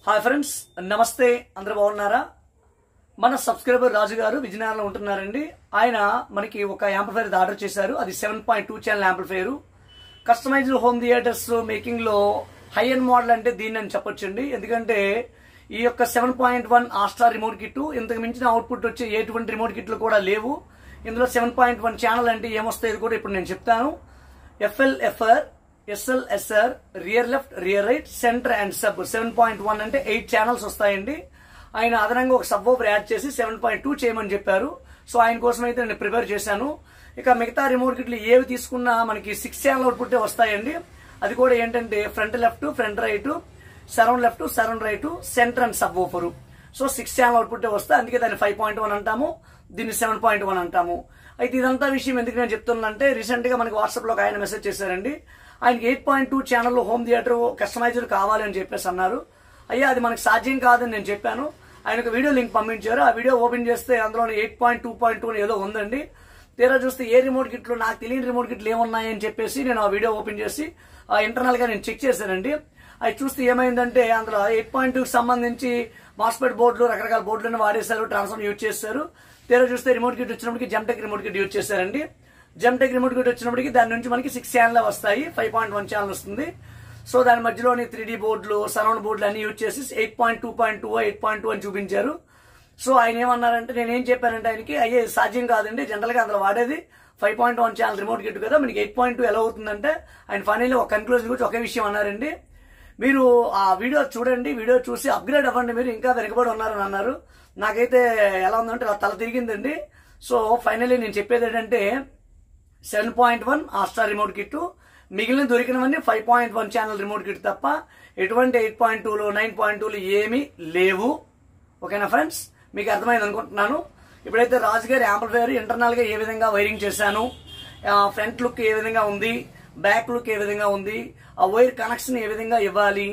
Hi friends, నమస్తే. అందరూ బాగున్నారా? మన సబ్స్క్రైబర్ రాజు గారు విజయనగరంలో ఉంటున్నారండి. ఆయన మనకి ఒక యాంప్లిఫైర్ ఆర్డర్ చేశారు. అది 7.2 channel amplifier. Customised home theatres making లో హై ఎండ్ మోడల్ అంటే దీన్ని అని చెప్పొచ్చండి. ఎందుకంటే ఈ యొక్క 7.1 ఆస్ట్రా రిమోట్ కిట్ ఇంతకు మించిన అవుట్పుట్ వచ్చే ఎటువంటి రిమోట్ కిట్లు కూడా లేవు. ఇందులో 7.1 ఛానల్ అంటే ఏమొస్తాయి కూడా ఇప్పుడు నేను చెప్తాను. FLFR, SLSR, rear left, rear right, centre and sub 7.1 అంటే 8 ఛానల్స్ వస్తాయండి. ఆయన అదనంగా ఒక సబ్ వూఫర్ యాడ్ చేసి 7.2 చేయమని చెప్పారు. సో ఆయన కోసం అయితే నేను ప్రిపేర్ చేశాను. ఇక మిగతా రిమోట్ కిట్లు ఏవి తీసుకున్నా మనకి 6 ఛానల్ అవుట్పుట్ వస్తాయండి. అది కూడా ఏంటంటే front left, front right, surround left, surround right, centre and sub woofer. So 6 channel output వస్తాయి. అందుకే దాన్ని 5.1 అంటాము, దీన్ని 7.1 అంటాము. అయితే ఇదంతా విషయం ఎందుకు నేను చెప్తున్నానంటే రీసెంట్ గా మనకి వాట్సాప్ లో ఆయన మెసేజ్ చేశారండి. ఆయనకి 8.2 ఛానల్ హోమ్ థియేటర్ కస్టమైజర్ కావాలి అని చెప్పేసి అన్నారు. అయ్యా అది మనకు సాధ్యం కాదని నేను చెప్పాను. ఆయన ఒక వీడియో లింక్ పంపించారు. ఆ వీడియో ఓపెన్ చేస్తే అందులో 8.2.2 ఏదో ఉందండి. తీరా చూస్తే ఏ రిమోట్ కిట్లు నాకు తెలియని రిమోట్ కిట్లు ఏమున్నాయని చెప్పేసి నేను ఆ వీడియో ఓపెన్ చేసి ఇంటర్నల్ గా నేను చెక్ చేశానండి. అది చూస్తే ఏమైందంటే అందులో 8.2కి సంబంధించి మాస్ఫెట్ బోర్డులు, రకరకాల బోర్డులను వాడేశారు, ట్రాన్స్ఫార్మర్ యూజ్ చేశారు. తీరా చూస్తే రిమోట్ కిట్ వచ్చినప్పటికి జెమ్టెక్ రిమోట్ కిట్ యూజ్ చేశారండి. జెమ్టెక్ రిమోట్ కిట్ వచ్చినప్పటికి దాని నుంచి మనకి 6 ఛానల్ వస్తాయి, 5.1 ఛానల్ వస్తుంది. సో దాని మధ్యలోని 3D బోర్డులు, సరౌండ్ బోర్డులు అన్ని యూజ్ చేసి 8.2.2, 8.2 అని చూపించారు. సో ఆయన ఏమన్నారంటే నేనేం చెప్పానంటే ఆయనకి అయ్యే సాధ్యం కాదండి, జనరల్ గా అందులో వాడేది 5.1 ఛానల్ రిమోట్ కిట్ కదా, మనకి 8.2 ఎలా అవుతుందంటే ఆయన ఫైనల్లీ ఒక కన్క్లూజన్ గురించి ఒకే విషయం అన్నారండి. మీరు ఆ వీడియో చూడండి, వీడియో చూసి అప్గ్రేడ్ అవ్వండి, మీరు ఇంకా వెనకబడి ఉన్నారని అన్నారు. నాకైతే ఎలా ఉందంటే తల తిరిగిందండి. సో ఫైనల్లీ నేను చెప్పేది ఏంటంటే 7.1 ఆస్ట్రా రిమోట్ కిట్, మిగిలిన దొరికినవన్నీ 5.1 ఛానల్ రిమోట్ కిట్ తప్ప ఎటువంటి 8.2లు 9.2లు ఏమీ లేవు. ఓకేనా ఫ్రెండ్స్, మీకు అర్థమైంది అనుకుంటున్నాను. ఇప్పుడైతే రాజు గారి యాంప్లిఫైర్ ఇంటర్నల్ గా ఏ విధంగా వైరింగ్ చేశాను, ఫ్రంట్ లుక్ ఏ విధంగా ఉంది, బ్యాక్ లుక్ ఏ విధంగా ఉంది, ఆ వైర్ కనెక్షన్ ఏ విధంగా ఇవ్వాలి,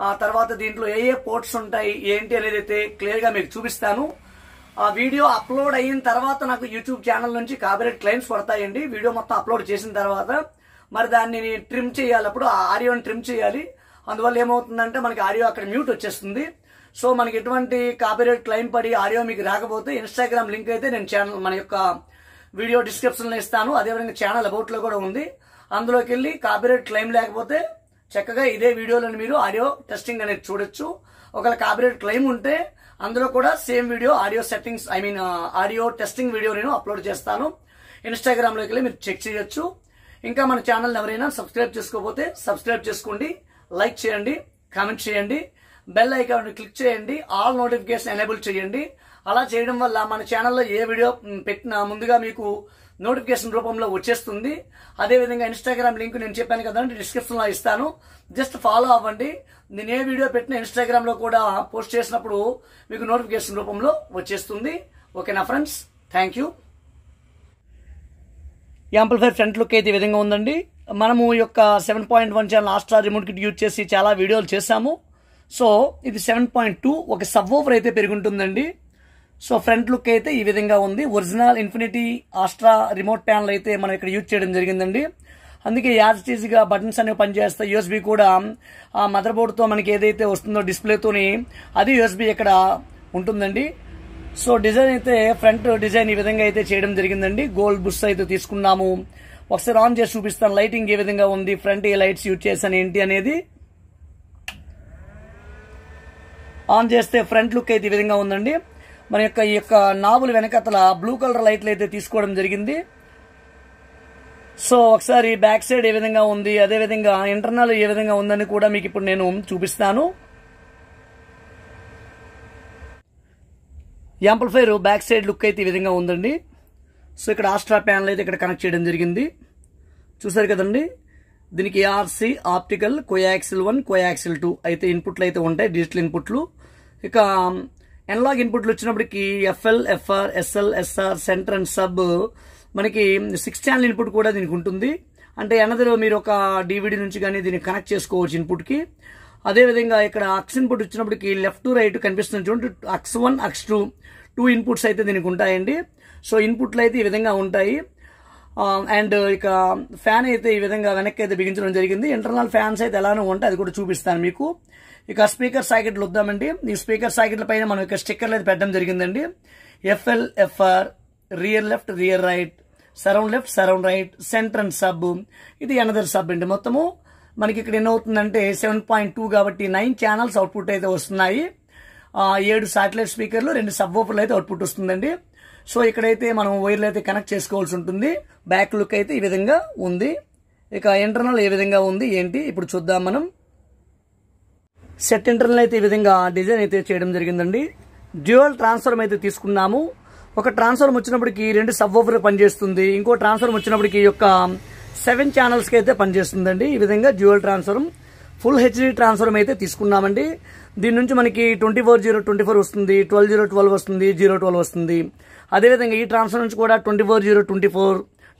ఆ తర్వాత దీంట్లో ఏ ఏ పోర్ట్స్ ఉంటాయి ఏంటి అనేది అయితే క్లియర్ గా మీకు చూపిస్తాను. ఆ వీడియో అప్లోడ్ అయిన తర్వాత నాకు యూట్యూబ్ ఛానల్ నుంచి కాపీరైట్ క్లెయిమ్స్ పడతాయండి. వీడియో మొత్తం అప్లోడ్ చేసిన తర్వాత మరి దాన్ని ట్రిమ్ చేయాలి, అప్పుడు ఆ ఆడియోని ట్రిమ్ చేయాలి. అందువల్ల ఏమవుతుందంటే మనకి ఆడియో అక్కడ మ్యూట్ వచ్చేస్తుంది. సో మనకి ఎటువంటి కాపీరైట్ క్లెయిమ్ పడి ఆడియో మీకు రాకపోతే ఇన్స్టాగ్రామ్ లింక్ అయితే నేను ఛానల్ మన యొక్క వీడియో డిస్క్రిప్షన్ లో ఇస్తాను. అదేవిధంగా ఛానల్ అబౌట్ లో కూడా ఉంది. అందులోకి వెళ్ళి కాపీరైట్ క్లెయిమ్ లేకపోతే చక్కగా ఇదే వీడియోలో మీరు ఆడియో టెస్టింగ్ అనేది చూడొచ్చు. ఒకవేళ కాపీరైట్ క్లెయిమ్ ఉంటే అందులో కూడా same video audio settings audio testing video నేను అప్లోడ్ చేస్తాను. ఇన్స్టాగ్రామ్ లోకి వెళ్ళి మీరు చెక్ చేయొచ్చు. ఇంకా మన ఛానల్ ఎవరైనా సబ్స్క్రైబ్ చేసుకోకపోతే సబ్స్క్రైబ్ చేసుకోండి, లైక్ చేయండి, కామెంట్ చేయండి, బెల్ ఐకాన్ క్లిక్ చేయండి, ఆల్ నోటిఫికేషన్ ఎనేబుల్ చేయండి. అలా చేయడం వల్ల మన ఛానల్లో ఏ వీడియో పెట్టినా ముందుగా మీకు నోటిఫికేషన్ రూపంలో వచ్చేస్తుంది. అదేవిధంగా ఇన్స్టాగ్రామ్ లింక్ నేను చెప్పాను కదండి, డిస్క్రిప్షన్ లో ఇస్తాను. జస్ట్ ఫాలో అవ్వండి. నేను ఏ వీడియో పెట్టినా ఇన్స్టాగ్రామ్ లో కూడా పోస్ట్ చేసినప్పుడు మీకు నోటిఫికేషన్ రూపంలో వచ్చేస్తుంది. ఓకేనా friends, thank you. Amplifier front look అయితే ఈ విధంగా ఉందండి. మనము ఈ యొక్క 7.1 ఛానల్ ఆస్ట్రా రిమోట్ కిట్ యూజ్ చేసి చాలా వీడియోలు చేశాము. సో ఇది 7.2 ఒక సబ్ వూఫర్ అయితే పెరుగుంటుందండి. సో ఫ్రంట్ లుక్ అయితే ఈ విధంగా ఉంది. ఒరిజినల్ ఇన్ఫినిటీ ఆస్ట్రా రిమోట్ ప్యానల్ అయితే మనం ఇక్కడ యూజ్ చేయడం జరిగిందండి. అందుకే యాజ్ ఇట్ ఈజ్ గా బటన్స్ అనేవి పనిచేస్తాయి. యూఎస్బీ కూడా ఆ మదర్ బోర్డ్ తో మనకి ఏదైతే వస్తుందో డిస్ప్లేతోని అది యూఎస్బీ ఇక్కడ ఉంటుందండి. సో డిజైన్ అయితే ఫ్రంట్ డిజైన్ ఈ విధంగా అయితే చేయడం జరిగిందండి. గోల్డ్ బుష్ అయితే తీసుకున్నాము. ఒకసారి ఆన్ చేసి చూపిస్తాను లైటింగ్ ఏ విధంగా ఉంది, ఫ్రంట్ ఏ లైట్స్ యూజ్ చేశాను ఏంటి అనేది. ఆన్ చేస్తే ఫ్రంట్ లుక్ అయితే ఈ విధంగా ఉందండి. మన యొక్క ఈ యొక్క నాబుల్ వెనకతల బ్లూ కలర్ లైట్లు అయితే తీసుకోవడం జరిగింది. సో ఒకసారి బ్యాక్ సైడ్ ఏ విధంగా ఉంది, అదేవిధంగా ఇంటర్నల్ ఏ విధంగా ఉందని కూడా మీకు ఇప్పుడు నేను చూపిస్తాను. యాంప్లిఫైర్ బ్యాక్ సైడ్ లుక్ అయితే ఈ విధంగా ఉందండి. సో ఇక్కడ ఆస్ట్రా ప్యానల్ అయితే ఇక్కడ కనెక్ట్ చేయడం జరిగింది. చూసారు కదండి. దీనికి ARC ఆప్టికల్ కోయాక్సిల్ 1, కోయాక్సిల్ 2 అయితే ఇన్పుట్లు అయితే ఉంటాయి, డిజిటల్ ఇన్పుట్లు. ఇక ఎనలాగ్ ఇన్పుట్లు వచ్చినప్పటికి FLFR, SLSR, centre and sub మనకి 6 ఛానల్ ఇన్పుట్ కూడా దీనికి ఉంటుంది. అంటే ఎనదర్ మీరు ఒక DVD నుంచి కానీ దీన్ని కనెక్ట్ చేసుకోవచ్చు ఇన్పుట్ కి. అదేవిధంగా ఇక్కడ అక్స్ ఇన్పుట్ వచ్చినప్పటికి లెఫ్ట్ టు రైట్ కనిపిస్తుంది చూడండి, అక్స్ 1, అక్స్ 2 ఇన్పుట్స్ అయితే దీనికి ఉంటాయండి. సో ఇన్పుట్లు అయితే ఈ విధంగా ఉంటాయి. అండ్ ఇక ఫ్యాన్ అయితే ఈ విధంగా వెనక్కి అయితే బిగించడం జరిగింది. ఇంటర్నల్ ఫ్యాన్స్ అయితే ఎలానో ఉంటాయి, అది కూడా చూపిస్తాను మీకు. ఇక స్పీకర్ సాకెట్లు వద్దామండి. ఈ స్పీకర్ సాకెట్ల పైన మనం ఇక్కడ స్టిక్కర్లు అయితే పెట్టడం జరిగిందండి. FL, FR, rear left, rear right, surround left, surround right, centre and sub, ఇది అనదర్ సబ్ అండి. మొత్తము మనకి ఇక్కడ ఏమవుతుందంటే 7.2 కాబట్టి 9 ఛానల్స్ అవుట్పుట్ అయితే వస్తున్నాయి. 7 శాటిలైట్ స్పీకర్లు, 2 సబ్ వూఫర్లు అయితే అవుట్పుట్ వస్తుందండి. సో ఇక్కడైతే మనం వైర్లు అయితే కనెక్ట్ చేసుకోవాల్సి ఉంటుంది. బ్యాక్ లుక్ అయితే ఈ విధంగా ఉంది. ఇక ఇంటర్నల్ ఏ విధంగా ఉంది ఏంటి ఇప్పుడు చూద్దాం మనం. సెట్ ఇంటర్నల్ అయితే ఈ విధంగా డిజైన్ అయితే చేయడం జరిగిందండి. డ్యూయల్ ట్రాన్స్ఫార్మ్ అయితే తీసుకున్నాము. ఒక ట్రాన్స్ఫార్మ్ వచ్చినప్పటికి 2 సబ్ వూఫర్ పనిచేస్తుంది. ఇంకో ట్రాన్స్ఫార్మ్ వచ్చినప్పటికి యొక్క 7 ఛానల్స్కి అయితే పనిచేస్తుందండి. ఈ విధంగా dual transform, full HD transform అయితే తీసుకున్నామండి. దీని నుంచి మనకి 24/0/24 వస్తుంది, 12/0/12 వస్తుంది, 0/12 వస్తుంది. అదేవిధంగా ఈ ట్రాన్స్ఫార్మర్ నుంచి కూడా 24/0/24,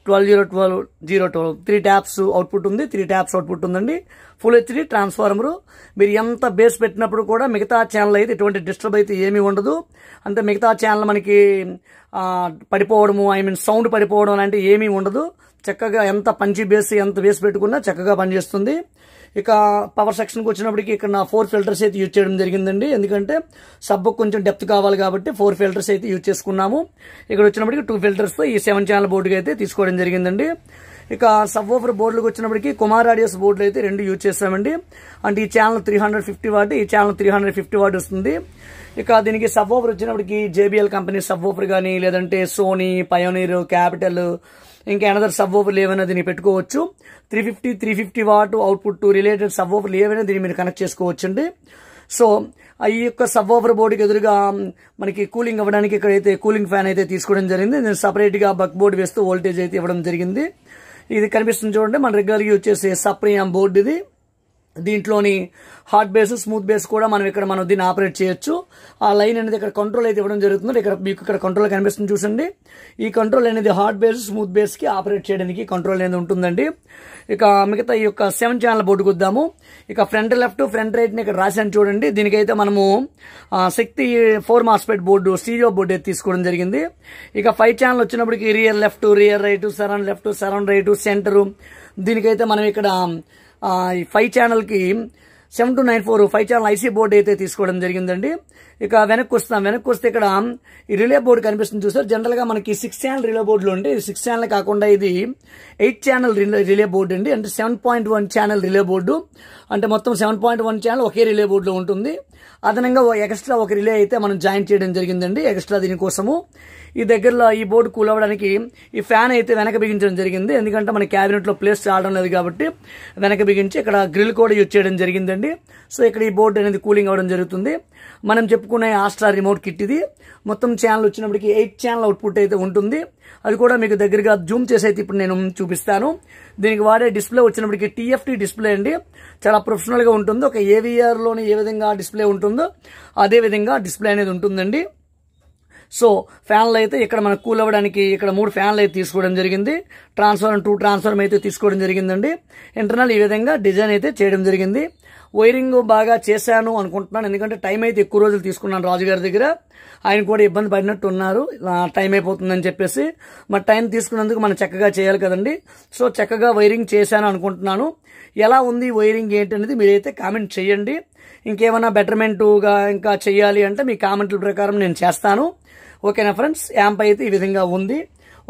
12/0/12, 0/12 3 ట్యాప్స్ అవుట్పుట్ ఉంది. 3 ట్యాప్స్ అవుట్పుట్ ఉందండి. Full HD transformer. మీరు ఎంత బేస్ పెట్టినప్పుడు కూడా మిగతా ఛానల్ అయితే ఎటువంటి డిస్టర్బ్ అయితే ఏమీ ఉండదు. అంటే మిగతా ఛానల్ మనకి పడిపోవడము, సౌండ్ పడిపోవడం లాంటి ఏమీ ఉండదు. చక్కగా ఎంత పంచి బేస్ ఎంత బేస్ పెట్టుకున్నా చక్కగా పనిచేస్తుంది. ఇక పవర్ సెక్షన్కి వచ్చినప్పటికి ఇక్కడ 4 ఫిల్టర్స్ అయితే యూజ్ చేయడం జరిగిందండి. ఎందుకంటే సబ్బు కొంచెం డెప్త్ కావాలి కాబట్టి 4 ఫిల్టర్స్ అయితే యూజ్ చేసుకున్నాము. ఇక్కడ వచ్చినప్పటికి 2 ఫిల్టర్స్తో ఈ 7 ఛానల్ బోర్డుకి అయితే తీసుకోవడం జరిగిందండి. ఇక సబ్ వూఫర్ బోర్డులకు వచ్చినప్పటికి కుమార్ ఆడియోస్ బోర్డులు అయితే 2 యూజ్ చేస్తామండి. అంటే ఈ ఛానల్ 350 వాట్, ఈ ఛానల్ 350 వాట్ వస్తుంది. ఇక దీనికి సబ్ వూఫర్ వచ్చినప్పటికి JBL కంపెనీ సబ్ వూఫర్ కానీ, లేదంటే సోనీ, పయోనీర్, క్యాపిటల్, ఇంకా అనదర్ సబ్ వూఫర్లు ఏమైనా దీన్ని పెట్టుకోవచ్చు. 350 వాట్ అవుట్పుట్ రిలేటెడ్ సబ్ వూఫర్లు ఏమైనా దీన్ని మీరు కనెక్ట్ చేసుకోవచ్చండి. సో ఈ యొక్క సబ్ వూఫర్ బోర్డుకి ఎదురుగా మనకి కూలింగ్ అవ్వడానికి ఇక్కడైతే కూలింగ్ ఫ్యాన్ అయితే తీసుకోవడం జరిగింది. నేను సపరేట్గా బక్ బోర్డు వేస్తూ వోల్టేజ్ అయితే ఇవ్వడం జరిగింది. ఇది కనిపిస్తుంది చూడండి, మన రెగ్యులర్గా యూజ్ చేసే సప్రీయం బోర్డు ఇది. దీంట్లోని హాట్ బేస్, స్మూత్ బేస్ కూడా మనం దీన్ని ఆపరేట్ చేయొచ్చు. ఆ లైన్ అనేది ఇక్కడ కంట్రోల్ అయితే ఇవ్వడం జరుగుతుంది. మీకు ఇక్కడ కంట్రోల్ కనిపిస్తుంది చూసండి. ఈ కంట్రోల్ అనేది హాట్ బేస్, స్మూత్ బేస్ కి ఆపరేట్ చేయడానికి కంట్రోల్ అనేది ఉంటుందండి. ఇక మిగతా ఈ యొక్క 7 ఛానల్ బోర్డుకు వద్దాము. ఇక ఫ్రంట్ లెఫ్ట్, ఫ్రంట్ రైట్ ని ఇక్కడ రాశాను చూడండి. దీనికైతే మనము శక్తి 4 మాస్ఫెట్ బోర్డు, స్టీరియో బోర్డు అయితే తీసుకోవడం జరిగింది. ఇక 5 ఛానల్ వచ్చినప్పటికి rear left, rear right, surround left, surround right, centre. దీనికైతే మనం ఇక్కడ 5 ఛానల్ కి 7294 5 ఛానల్ ఐసీ బోర్డు అయితే తీసుకోవడం జరిగిందండి. ఇక వెనక్కి వస్తే ఇక్కడ ఈ రిలే బోర్డు కనిపిస్తుంది చూసారు. జనరల్ గా మనకి 6 ఛానల్ రిలే బోర్డులు ఉంటాయి. 6 ఛానల్ కాకుండా ఇది 8 ఛానల్ రిలే బోర్డు అండి. అంటే 7.1 ఛానల్ రిలే బోర్డు. అంటే మొత్తం 7.1 ఛానల్ ఒకే రిలే బోర్డులో ఉంటుంది. అదనంగా ఎక్స్ట్రా ఒక రిలే అయితే మనం జాయిన్ చేయడం జరిగిందండి ఎక్స్ట్రా దీనికోసము. ఈ దగ్గరలో ఈ బోర్డు కూల్ అవ్వడానికి ఈ ఫ్యాన్ అయితే వెనక బిగించడం జరిగింది. ఎందుకంటే మన క్యాబినెట్ లో ప్లేస్ చాలడం లేదు కాబట్టి వెనక బిగించి ఇక్కడ గ్రిల్ కూడా యూజ్ చేయడం జరిగిందండి. సో ఇక్కడ ఈ బోర్డు అనేది కూలింగ్ అవ్వడం జరుగుతుంది. మనం చెప్పుకునే ఆస్ట్రా రిమోట్ కిట్ ఇది. మొత్తం ఛానల్ వచ్చినప్పటికి 8 ఛానల్ అవుట్పుట్ అయితే ఉంటుంది. అది కూడా మీకు దగ్గరగా జూమ్ చేసి అయితే ఇప్పుడు నేను చూపిస్తాను. దీనికి వాడే డిస్ప్లే వచ్చినప్పటికి TFT డిస్ప్లే అండి. చాలా ప్రొఫెషనల్ గా ఉంటుంది. ఒక AVR లోని ఏ విధంగా డిస్ప్లే ఉంటుందో అదే విధంగా డిస్ప్లే అనేది ఉంటుందండి. సో ఫ్యాన్లు అయితే ఇక్కడ మనకు కూల్ అవ్వడానికి ఇక్కడ 3 ఫ్యాన్లు అయితే తీసుకోవడం జరిగింది. ట్రాన్స్ఫార్మర్ 2 ట్రాన్స్ఫార్మర్ అయితే తీసుకోవడం జరిగిందండి. ఇంటర్నల్ ఈ విధంగా డిజైన్ అయితే చేయడం జరిగింది. వైరింగ్ బాగా చేశాను అనుకుంటున్నాను. ఎందుకంటే టైం అయితే ఎక్కువ రోజులు తీసుకున్నాను రాజుగారి దగ్గర. ఆయన కూడా ఇబ్బంది పడినట్టు ఉన్నారు, టైం అయిపోతుందని చెప్పేసి. మరి టైం తీసుకున్నందుకు మనం చక్కగా చేయాలి కదండి. సో చక్కగా వైరింగ్ చేశాను అనుకుంటున్నాను. ఎలా ఉంది వైరింగ్ ఏంటి అనేది మీరైతే కామెంట్ చేయండి. ఇంకేమైనా బెటర్మెంట్గా ఇంకా చేయాలి అంటే మీ కామెంట్ల ప్రకారం నేను చేస్తాను. ఓకేనా ఫ్రెండ్స్. యాంప్ అయితే ఈ విధంగా ఉంది.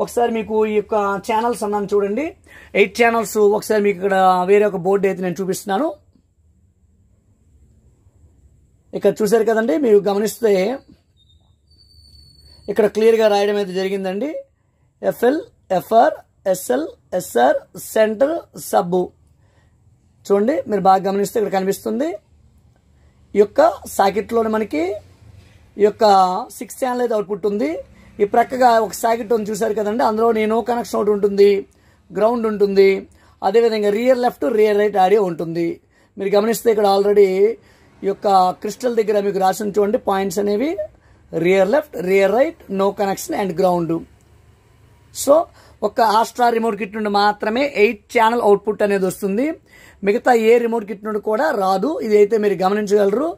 ఒకసారి మీకు ఈ యొక్క ఛానల్స్ అన్నాను చూడండి, 8 ఛానల్స్. ఒకసారి మీకు ఇక్కడ వేరే ఒక బోర్డు అయితే నేను చూపిస్తున్నాను. ఇక్కడ చూసారు కదండి, మీరు గమనిస్తే ఇక్కడ క్లియర్గా రాయడం అయితే జరిగిందండి. FL, FR, SL, SR, centre, సబ్బు. చూడండి మీరు బాగా గమనిస్తే ఇక్కడ కనిపిస్తుంది. ఈ యొక్క సాకెట్లోనే మనకి ఈ యొక్క 6 ఛానల్ అయితే అవుట్పుట్ ఉంది. ఈ ప్రక్కగా ఒక సాకెట్ ఉంది చూసారు కదండి. అందులో నో కనెక్షన్ ఒకటి ఉంటుంది, గ్రౌండ్ ఉంటుంది. అదేవిధంగా rear left, rear right audio ఉంటుంది. మీరు గమనిస్తే ఇక్కడ ఆల్రెడీ ఈ యొక్క క్రిస్టల్ దగ్గర మీకు రాసిన చూడండి పాయింట్స్ అనేవి. Rear left, rear right, no connection and ground. So ఒక ఆస్ట్రా రిమోట్ కిట్ నుండి మాత్రమే 8 ఛానల్ అవుట్పుట్ అనేది వస్తుంది. మిగతా ఏ రిమోట్ కిట్ నుండి కూడా రాదు. ఇది అయితే మీరు గమనించగలరు.